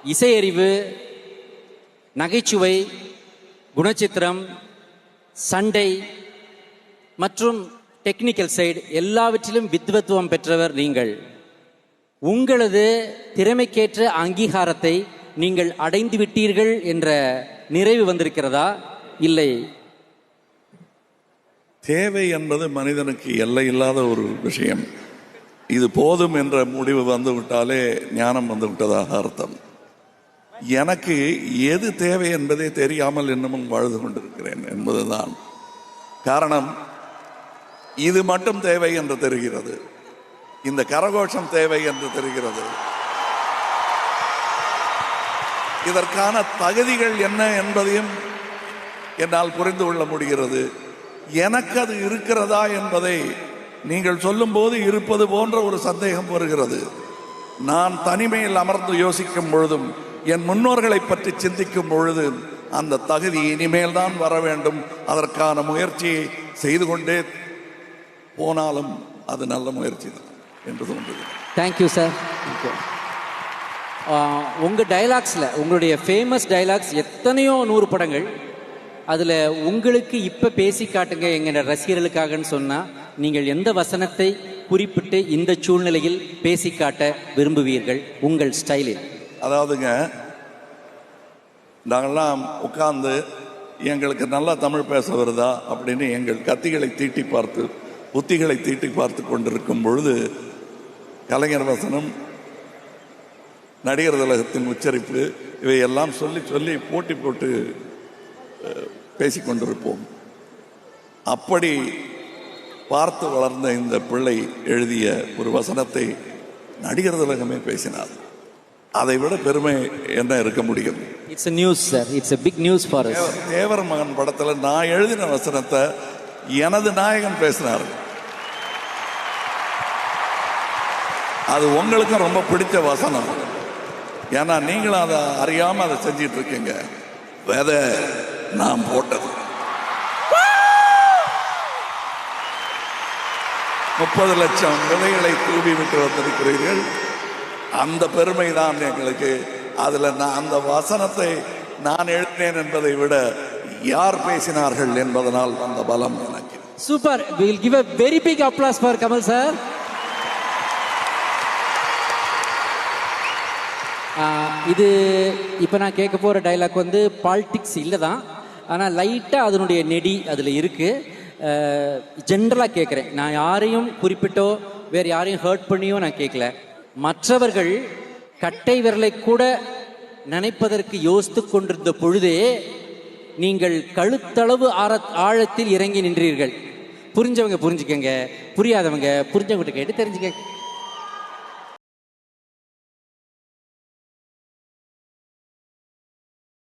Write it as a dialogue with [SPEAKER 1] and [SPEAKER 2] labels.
[SPEAKER 1] இசையறிவு, நகைச்சுவை, குணச்சித்திரம், சண்டை மற்றும் டெக்னிக்கல் சைடு எல்லாவற்றிலும் வித்வத்துவம் பெற்றவர் நீங்கள். உங்களது திறமைக்கேற்ற அங்கீகாரத்தை நீங்கள் அடைந்து விட்டீர்கள் என்ற நிறைவு வந்திருக்கிறதா? இல்லை,
[SPEAKER 2] தேவை என்பது மனிதனுக்கு எல்லை இல்லாத ஒரு விஷயம். இது போதும் என்ற முடிவு வந்து விட்டாலே ஞானம் வந்து விட்டதாக அர்த்தம். எனக்கு எது தேவை என்பதே தெரியாமல் இன்னமும் வாழ்ந்து கொண்டிருக்கிறேன் என்பதுதான் காரணம். இது மட்டும் தேவை என்று தெரிகிறது, இந்த கரகோஷம் தேவை என்று தெரிகிறது. இதற்கான தகுதிகள் என்ன என்பதையும் என்னால் புரிந்து கொள்ள முடிகிறது. எனக்கு அது இருக்கிறதா என்பதை நீங்கள் சொல்லும் போது இருப்பது போன்ற ஒரு சந்தேகம் வருகிறது. நான் தனிமையில் அமர்ந்து யோசிக்கும் பொழுதும் என் முன்னோர்களை பற்றி சிந்திக்கும் பொழுது அந்த தகுதி இனிமேல் தான் வர வேண்டும். அதற்கான முயற்சியை செய்து கொண்டே போனாலும் அது நல்ல முயற்சி தான் என்று தோன்றுகிறது.
[SPEAKER 1] Thank you sir. உங்கள் டைலாக்ஸில், உங்களுடைய ஃபேமஸ் டைலாக்ஸ் எத்தனையோ 100 படங்கள், அதில் உங்களுக்கு இப்போ பேசி காட்டுங்க எங்கள் ரசிகர்களுக்காகன்னு சொன்னால் நீங்கள் எந்த வசனத்தை குறிப்பிட்டு இந்த சூழ்நிலையில் பேசி காட்ட விரும்புவீர்கள் உங்கள் ஸ்டைலில்?
[SPEAKER 2] அதாவதுங்க, நாங்கள்லாம் உட்கார்ந்து எங்களுக்கு நல்லா தமிழ் பேச வருதா அப்படின்னு எங்கள் கத்திகளை தீட்டி பார்த்து, புத்திகளை தீட்டி பார்த்து கொண்டிருக்கும் பொழுது கலைஞர் வசனம், நடிகர் திலகத்தின் உச்சரிப்பு, இவையெல்லாம் சொல்லி சொல்லி போட்டி போட்டு பேசிக்கொண்டிருப்போம். அப்படி பார்த்து வளர்ந்த இந்த பிள்ளை எழுதிய ஒரு வசனத்தை நடிகர் திலகமே பேசினார். அதை விட பெருமை என்ன இருக்க முடியும்?
[SPEAKER 1] It's a news sir, it's a big news for us.
[SPEAKER 2] தேவர் மகன் படத்துல நான் எழுதின வசனத்தை எனது நாயகன் பேசினார். அது உங்களுக்கும் ரொம்ப பிடிச்ச வசனம். ஏன்னா நீங்களும் அதை அறியாம அதை செஞ்சிட்டு இருக்கீங்க. விதை நான் போட்டது 30 லட்சம் விதைகளை தூவி விட்டு வந்திருக்கிறீர்கள். அந்த பெருமை தான் எங்களுக்கு. அதுல நான் அந்த வசனத்தை நான் எழுதினேன் என்பதை விட யார் பேசினார்கள் என்பதனால் வந்த பலம் எனக்கு.
[SPEAKER 1] Super. we will give a very big applause for Kamal sir. இது இப்போ நான் கேட்க போகிற டைலாக் வந்து பாலிடிக்ஸ் இல்லை தான், ஆனால் லைட்டாக அதனுடைய நெடி அதில் இருக்குது. ஜென்ரலாக கேட்குறேன், நான் யாரையும் குறிப்பிட்டோ வேறு யாரையும் ஹர்ட் பண்ணியோ நான் கேட்கல. மற்றவர்கள் கட்டை விரலை கூட நினைப்பதற்கு யோசித்து கொண்டிருந்த பொழுதே நீங்கள் கழுத்தளவு ஆழத்தில் இறங்கி நின்றீர்கள். புரிஞ்சவங்க புரிஞ்சுக்கங்க, புரியாதவங்க புரிஞ்சவங்கிட்ட கேட்டு தெரிஞ்சுக்க.